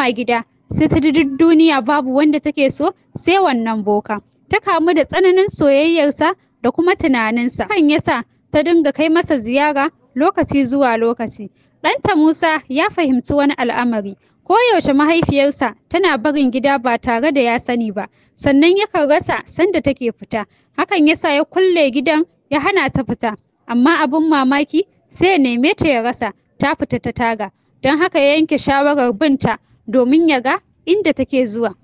koma gida sai ta duk duniya babu wanda take so sai wannan boka. Ta kamu da tsananin soyayyarsa da kuma tunaninsa. Kan yasa ta dinga kai masa ziyara lokaci zuwa lokaci. Ɗanta Musa ya fahimci wani al'amari. Koyaushe mahaifiyarsa tana barin gida ba tare da ya sani ba, sannan yakan rasa sanda take fita. Hakan yasa ya kulle gidan ya hana ta fita. Amma abin mamaki sai ya neme ta ya rasa, ta fita ta taga. Don haka ya yanke shawarar binta domin ya ga inda take zuwa.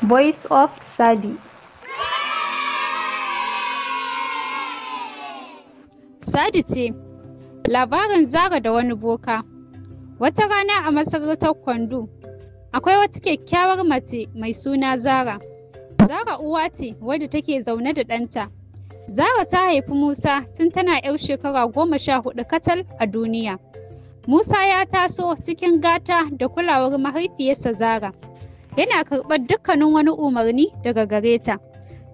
Voice of Sadi. Sadi ce. Labarin Zara da wani boka. Wata rana a masarautar Kwando, akwai wata kyakkyawar mace mai suna Zara. Zara uwa ce wadda take zaune da ɗanta. Zara ta haifi Musa tun tana 'yar shekara 14 kacal a duniya. Musa ya taso cikin gata da kulawar mahaifiyarsa Zara. Yana karɓar dukkanin wani umarni daga gare ta.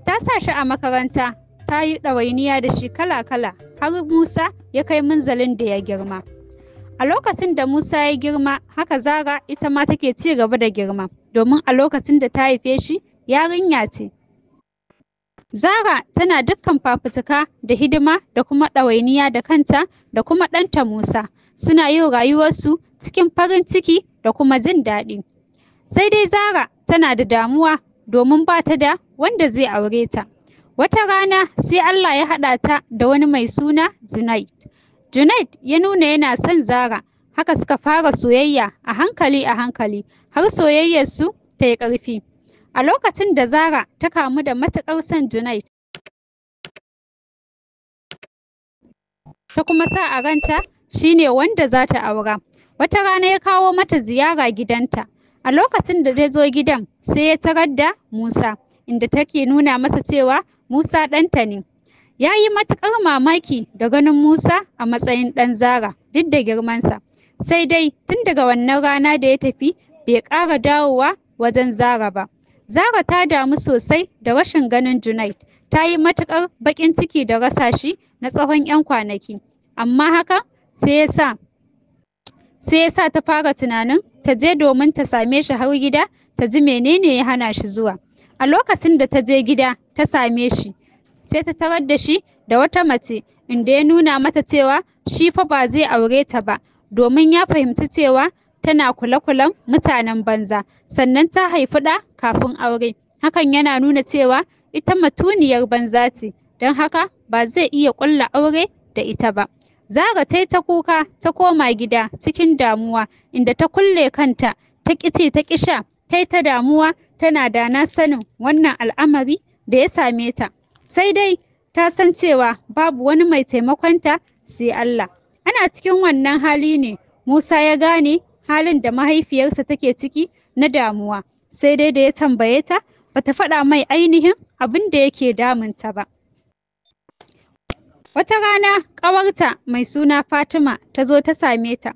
Ta sa shi a makaranta, ta yi ɗawainiya da shi kala-kala har Musa ya kai munzalin da ya girma. A lokacin da Musa ya girma, haka Zara ita ma take ci gaba da girma, domin a lokacin da ta haife shi yarinya ce. Zara tana dukkan fafutuka da hidima da kuma ɗawainiya da kanta da kuma ɗanta Musa. Suna yin rayuwarsu cikin farin ciki da kuma jin daɗi. Sai dai Zara tana da damuwa domin ba ta da wanda zai aure ta. Wata rana sai Allah ya haɗa ta da wani mai suna Junaid. Junaid ya nuna yana son Zara, haka suka fara soyayya a hankali har soyayyarsu ta yi ƙarfi. A lokacin da Zara ta kamu da matuƙar son Junaid, ta kuma sa a ranta shine wanda za ta aura. Wata rana ya kawo mata ziyara gidanta. A lokacin da ta zo gidan sai ya tarar da Musa, inda take nuna masa cewa Musa ɗanta ne. Ya yi matuƙar mamaki da ganin Musa a matsayin ɗan Zara duk da girmansa. Sai dai tun daga wannan rana da ya tafi bai ƙara dawowa wajen Zara ba. Zara ta damu sosai da rashin ganin Junaid. Ta yi matuƙar baƙin ciki da rasa shi na tsawon 'yan kwanaki. Amma haka sai ya sa ta fara tunanin ta je domin ta same shi har gida ta ji menene ya hana shi zuwa. A lokacin da ta je gida ta same shi, sai ta tarar da shi da wata mace, inda ya nuna mata cewa shi fa ba zai aure ta ba, domin ya fahimci cewa tana kule-kulen mutanen banza, sannan ta haifi ɗa kafin aure. Hakan yana nuna cewa ita mutuniyar banza ce, don haka ba zai iya ƙulla aure da ita ba. Zara ta yi ta kuka, ta koma gida cikin damuwa, inda ta kulle kanta, ta ƙi ci ta ƙi sha, ta yi ta damuwa, tana da na sanin wannan al'amari da ya same ta. Sai dai ta san cewa babu wani mai taimakonta sai Allah. Ana cikin wannan hali ne Musa ya gane halin da mahaifiyarsa take ciki na damuwa. Sai dai da ya tambaye ta, bata faɗa mai ainihin abin da yake damunta ba. Wata rana ƙawarta mai suna Fatima ta zo ta same ta.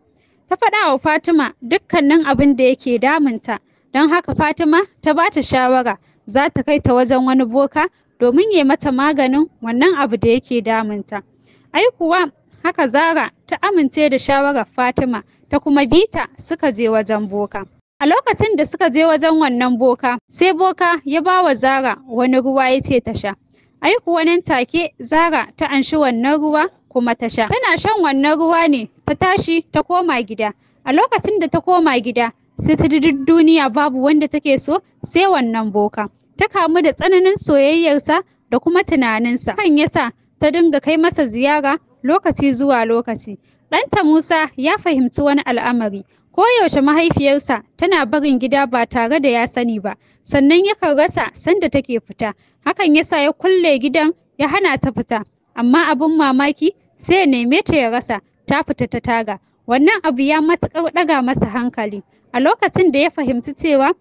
Ta faɗa wa Fatima dukkanin abin da yake damunta. Don haka Fatima ta ba ta shawara za ta kai ta wajen wani boka domin ya mata maganin wannan abu da yake damunta. Ai kuwa haka Zara ta amince da shawarar Fatima, ta kuma bi ta suka je wajen boka. A lokacin da suka je wajen wannan boka, sai boka ya ba wa Zara wani ruwa ya ce ta sha. Ai kuwa nan take Zara ta anshi wannan ruwa kuma ta sha. Tana shan wannan ruwa ne ta tashi ta koma gida. A lokacin da ta koma gida sai ta duk duniya babu wanda take so sai wannan boka. Ta kamu da tsananin soyayyarsa da kuma tunaninsa. Kan yasa ta dinga kai masa ziyara lokaci zuwa lokaci. Ɗanta Musa ya fahimci wani al'amari. Koyaushe mahaifiyarsa tana barin gida ba tare da ya sani ba, sannan yakan rasa sanda take fita. Hakan yasa ya kulle gidan ya hana ta fita. Amma abin mamaki sai ya neme ta ya rasa, ta fita ta taga. Wannan abu ya matuƙar ɗaga masa hankali. A lokacin da ya fahimci cewa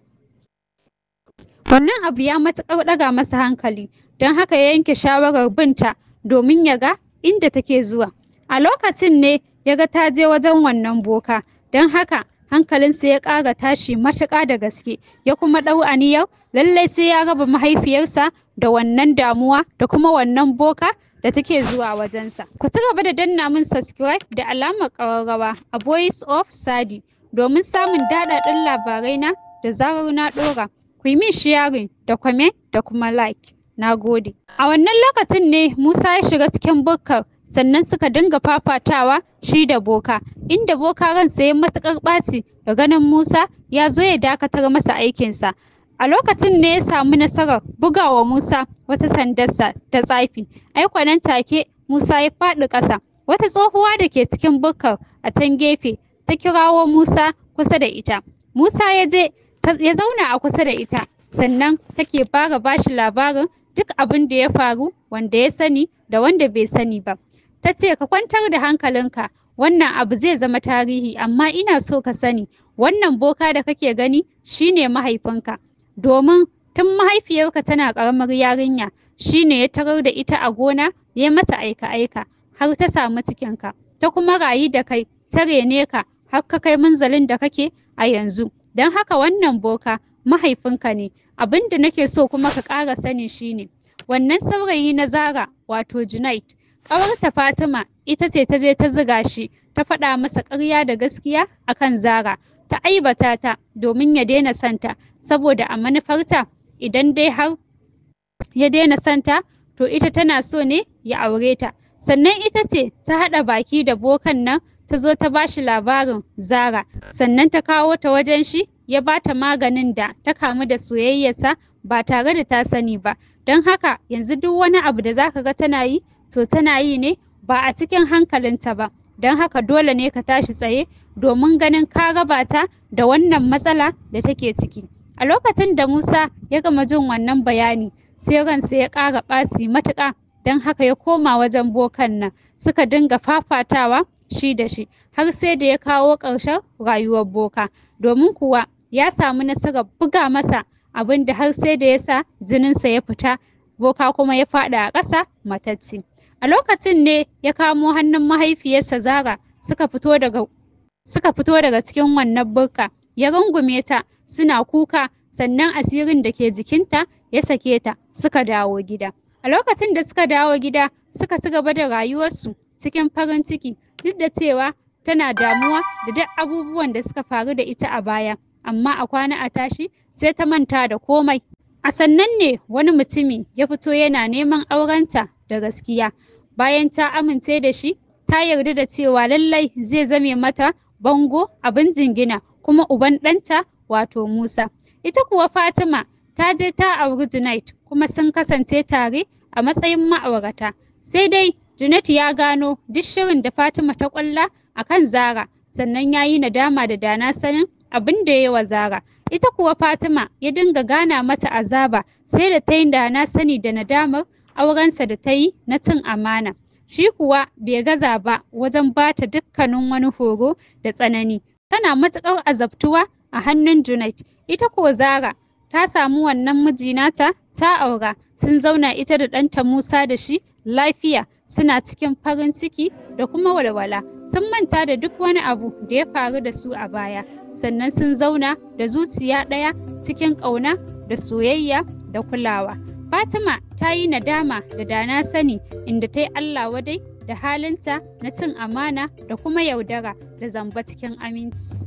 wannan abu ya matuƙar ɗaga masa hankali, don haka ya yanke shawarar binta domin ya ga inda take zuwa. A lokacin ne ya ga ta je wajen wannan boka, don haka hankalinsa ya ƙara tashi matuƙa da gaske, ya kuma ɗau aniyar lallai sai ya raba mahaifiyarsa da wannan damuwa da kuma wannan boka da take zuwa wajensa. Ku ci gaba da danna min subscribe da alamar ƙararrawa a Voice of Sadi. domin samun daɗaɗɗen labarai na da zarar na ɗora. Ku yi min sharing da comment da kuma like. Na gode. A wannan lokacin ne Musa ya shiga cikin bukkar, sannan suka dinga fafatawa shi da boka, inda boka ransa ya matuƙar ɓaci da ganin Musa ya zo ya dakatar masa aikinsa. A lokacin ne ya samu nasarar bugawa Musa wata sandarsa ta tsafi. Ai kuwa nan take Musa ya faɗi ƙasa. Wata tsohuwa da ke cikin bukkar a can gefe ta kirawo Musa kusa da ita. Musa ya je ya zauna a kusa da ita, sannan take fara bashi labarin duk abin da ya faru, wanda ya sani da wanda bai sani ba. Ta ce, ka kwantar da hankalinka, wannan abu zai zama tarihi, amma ina so ka sani wannan boka da kake gani shine mahaifinka, domin tun mahaifiyarka tana ƙaramar yarinya shine ya tarar da ita a gona ya mata aika-aika har ta samu cikinka, ta kuma rayu da kai, ta rene ka har ka kai munzalin da kake a yanzu. Don haka wannan boka mahaifinka ne. Abin da nake so kuma ka ƙara sani shine wannan saurayi na Zara, wato Junaid, ƙawarta Fatima ita ce ta je ta ziga shi ta faɗa masa ƙarya da gaskiya akan Zara, ta aibata ta domin ya daina santa, saboda a manufarta idan dai har ya daina santa to ita tana so ne ya aure ta. Sannan ita ce ta haɗa baki da bokan nan ta zo ta bashi labarin Zara, sannan ta kawo ta wajen shi ya ba ta maganin da ta kamu da soyayyarsa ba tare da ta sani ba. Don haka yanzu duk wani abu da zaka ga tana yi, to tana yi ne ba a cikin hankalinta ba. Don haka dole ne ka tashi tsaye domin ganin ka raba ta da wannan matsala da take ciki. A lokacin da Musa ya gama jin wannan bayani, sai ransa ya ƙara ɓaci matuƙa. Don haka ya koma wajen bokan nan, suka dinga fafatawa shi da shi har sai da ya kawo ƙarshen rayuwar boka, domin kuwa ya samu nasarar buga masa abin da har sai da ya sa jininsa ya fita, boka kuma ya faɗi a ƙasa matacce. A lokacin ne ya kamo hannun mahaifiyarsa Zara suka fito daga cikin wannan bukka, ya rungume ta suna kuka, sannan asirin da ke jikinta ya sake ta, suka dawo gida. A lokacin da suka dawo gida suka ci gaba da rayuwarsu cikin farin ciki, duk da cewa tana damuwa da duk abubuwan da suka faru da ita a baya, amma a kwana a tashi sai ta manta da komai. A sannan ne wani mutumi ya fito yana neman aurenta da gaskiya. Bayan ta amince da shi, ta yarda da cewa lallai zai zame mata bango, abin jingina, kuma uban ɗanta, wato Musa. Ita kuwa Fatima ta je ta auri Junaid, kuma sun kasance tare a matsayin ma'aurata. Sai dai Junaid ya gano duk shirin da Fatima ta ƙulla akan Zara, sannan ya yi nadama da dana sanin abin da ya yi wa Zara. Ita kuwa Fatima ya dinga gana mata azaba, sai da ta yi dana sani da nadamar aurensa da ta yi na cin amana. Shi kuwa bai gaza ba wajen ba ta dukkanin wani horo da tsanani. Tana matuƙar azabtuwa a hannun Junaid. Ita kuwa Zara ta samu wannan miji nata ta aura, sun zauna ita da ɗanta Musa da shi lafiya, suna cikin farin ciki da kuma walwala. Sun manta da duk wani abu da ya faru da su a baya, sannan sun zauna da zuciya ɗaya cikin ƙauna da soyayya da kulawa. Fatima ta yi nadama da dana sani, inda ta yi Allah wadai da halinta na cin amana da kuma yaudara da zamba cikin aminci.